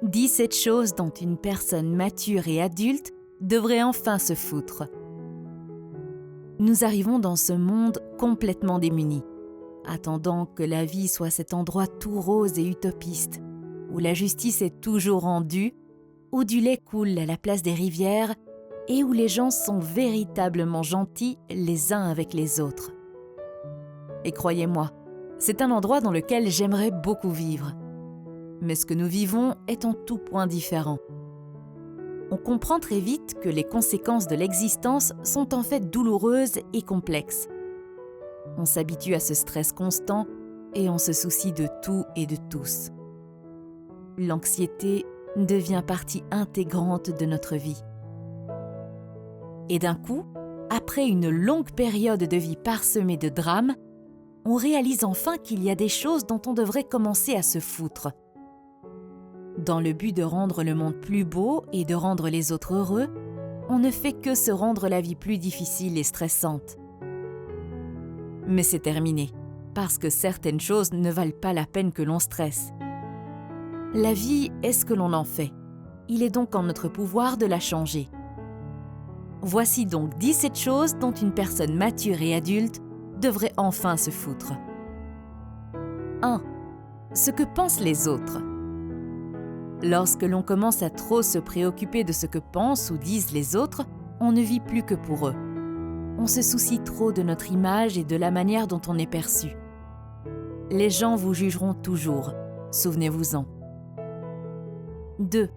17 choses dont une personne mature et adulte devrait enfin se foutre. Nous arrivons dans ce monde complètement démunis, attendant que la vie soit cet endroit tout rose et utopiste, où la justice est toujours rendue, où du lait coule à la place des rivières et où les gens sont véritablement gentils les uns avec les autres. Et croyez-moi, c'est un endroit dans lequel j'aimerais beaucoup vivre. Mais ce que nous vivons est en tout point différent. On comprend très vite que les conséquences de l'existence sont en fait douloureuses et complexes. On s'habitue à ce stress constant et on se soucie de tout et de tous. L'anxiété devient partie intégrante de notre vie. Et d'un coup, après une longue période de vie parsemée de drames, on réalise enfin qu'il y a des choses dont on devrait commencer à se foutre. Dans le but de rendre le monde plus beau et de rendre les autres heureux, on ne fait que se rendre la vie plus difficile et stressante. Mais c'est terminé, parce que certaines choses ne valent pas la peine que l'on stresse. La vie est ce que l'on en fait. Il est donc en notre pouvoir de la changer. Voici donc 17 choses dont une personne mature et adulte devrait enfin se foutre. 1. Ce que pensent les autres. Lorsque l'on commence à trop se préoccuper de ce que pensent ou disent les autres, on ne vit plus que pour eux. On se soucie trop de notre image et de la manière dont on est perçu. Les gens vous jugeront toujours, souvenez-vous-en. 2.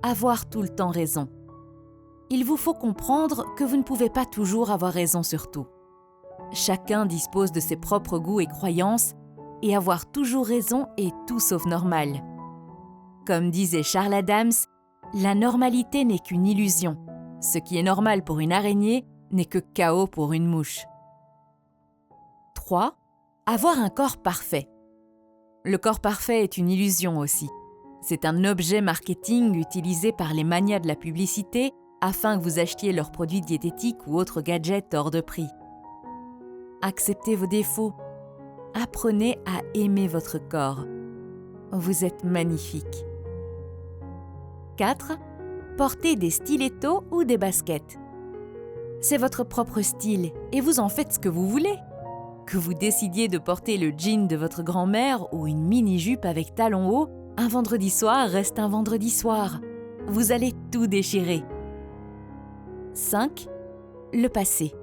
Avoir tout le temps raison. Il vous faut comprendre que vous ne pouvez pas toujours avoir raison sur tout. Chacun dispose de ses propres goûts et croyances, et avoir toujours raison est tout sauf normal. Comme disait Charles Adams, la normalité n'est qu'une illusion. Ce qui est normal pour une araignée n'est que chaos pour une mouche. 3. Avoir un corps parfait. Le corps parfait est une illusion aussi. C'est un objet marketing utilisé par les manias de la publicité afin que vous achetiez leurs produits diététiques ou autres gadgets hors de prix. Acceptez vos défauts. Apprenez à aimer votre corps. Vous êtes magnifique. 4. Portez des stilettos ou des baskets. C'est votre propre style et vous en faites ce que vous voulez. Que vous décidiez de porter le jean de votre grand-mère ou une mini-jupe avec talons hauts, un vendredi soir reste un vendredi soir. Vous allez tout déchirer. 5. Le passé.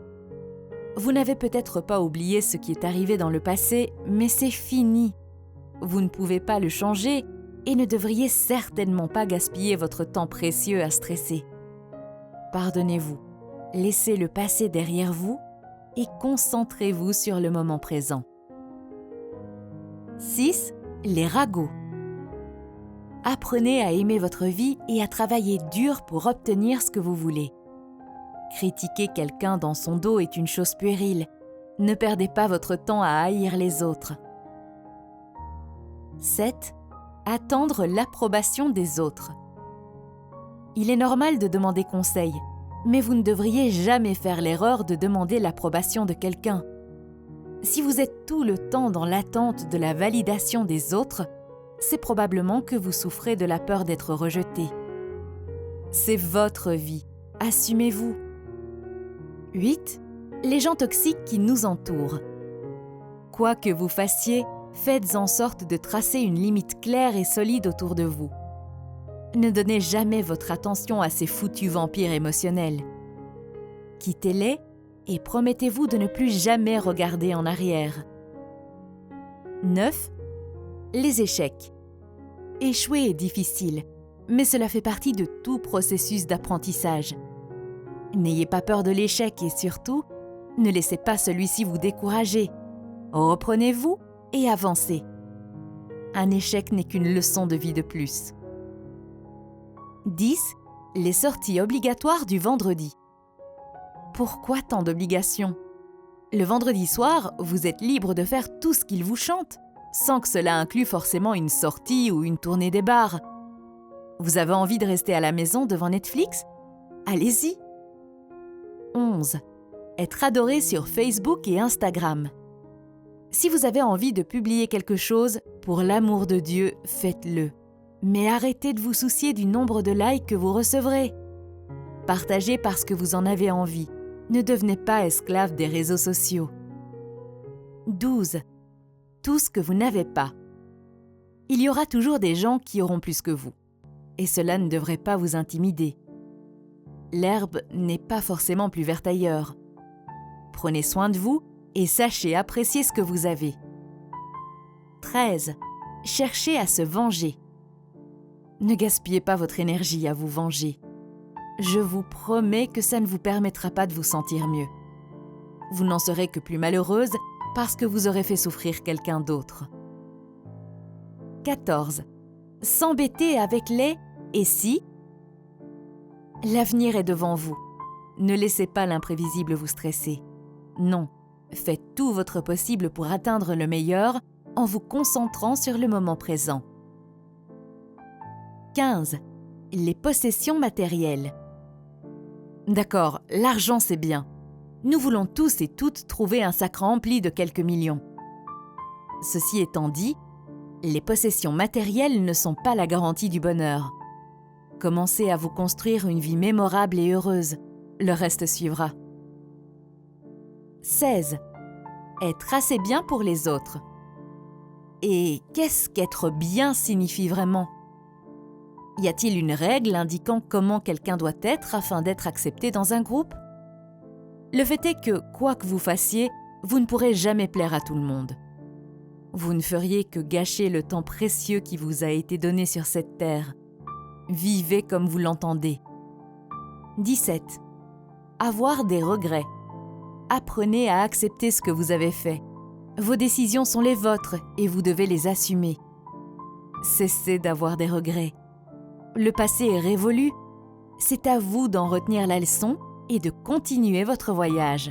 Vous n'avez peut-être pas oublié ce qui est arrivé dans le passé, mais c'est fini. Vous ne pouvez pas le changer et ne devriez certainement pas gaspiller votre temps précieux à stresser. Pardonnez-vous, laissez le passé derrière vous et concentrez-vous sur le moment présent. 6. Les ragots. Apprenez à aimer votre vie et à travailler dur pour obtenir ce que vous voulez. Critiquer quelqu'un dans son dos est une chose puérile. Ne perdez pas votre temps à haïr les autres. 7. Attendre l'approbation des autres. Il est normal de demander conseil, mais vous ne devriez jamais faire l'erreur de demander l'approbation de quelqu'un. Si vous êtes tout le temps dans l'attente de la validation des autres, c'est probablement que vous souffrez de la peur d'être rejeté. C'est votre vie, assumez-vous. 8. Les gens toxiques qui nous entourent. Quoi que vous fassiez, faites en sorte de tracer une limite claire et solide autour de vous. Ne donnez jamais votre attention à ces foutus vampires émotionnels. Quittez-les et promettez-vous de ne plus jamais regarder en arrière. 9. Les échecs. Échouer est difficile, mais cela fait partie de tout processus d'apprentissage. N'ayez pas peur de l'échec et surtout, ne laissez pas celui-ci vous décourager. Reprenez-vous et avancez. Un échec n'est qu'une leçon de vie de plus. 10. Les sorties obligatoires du vendredi. Pourquoi tant d'obligations ? Le vendredi soir, vous êtes libre de faire tout ce qu'il vous chante, sans que cela inclue forcément une sortie ou une tournée des bars. Vous avez envie de rester à la maison devant Netflix ? Allez-y. 11. Être adoré sur Facebook et Instagram. Si vous avez envie de publier quelque chose, pour l'amour de Dieu, faites-le. Mais arrêtez de vous soucier du nombre de likes que vous recevrez. Partagez parce que vous en avez envie. Ne devenez pas esclave des réseaux sociaux. 12. Tout ce que vous n'avez pas. Il y aura toujours des gens qui auront plus que vous. Et cela ne devrait pas vous intimider. L'herbe n'est pas forcément plus verte ailleurs. Prenez soin de vous et sachez apprécier ce que vous avez. 13. Cherchez à se venger. Ne gaspillez pas votre énergie à vous venger. Je vous promets que ça ne vous permettra pas de vous sentir mieux. Vous n'en serez que plus malheureuse parce que vous aurez fait souffrir quelqu'un d'autre. 14. S'embêter avec les « et si ». L'avenir est devant vous. Ne laissez pas l'imprévisible vous stresser. Non, faites tout votre possible pour atteindre le meilleur en vous concentrant sur le moment présent. 15. Les possessions matérielles. D'accord, l'argent c'est bien. Nous voulons tous et toutes trouver un sac rempli de quelques millions. Ceci étant dit, les possessions matérielles ne sont pas la garantie du bonheur. Commencez à vous construire une vie mémorable et heureuse. Le reste suivra. 16. Être assez bien pour les autres. Et qu'est-ce qu'être bien signifie vraiment ? Y a-t-il une règle indiquant comment quelqu'un doit être afin d'être accepté dans un groupe ? Le fait est que, quoi que vous fassiez, vous ne pourrez jamais plaire à tout le monde. Vous ne feriez que gâcher le temps précieux qui vous a été donné sur cette terre. Vivez comme vous l'entendez. 17. Avoir des regrets. Apprenez à accepter ce que vous avez fait. Vos décisions sont les vôtres et vous devez les assumer. Cessez d'avoir des regrets. Le passé est révolu. C'est à vous d'en retenir la leçon et de continuer votre voyage.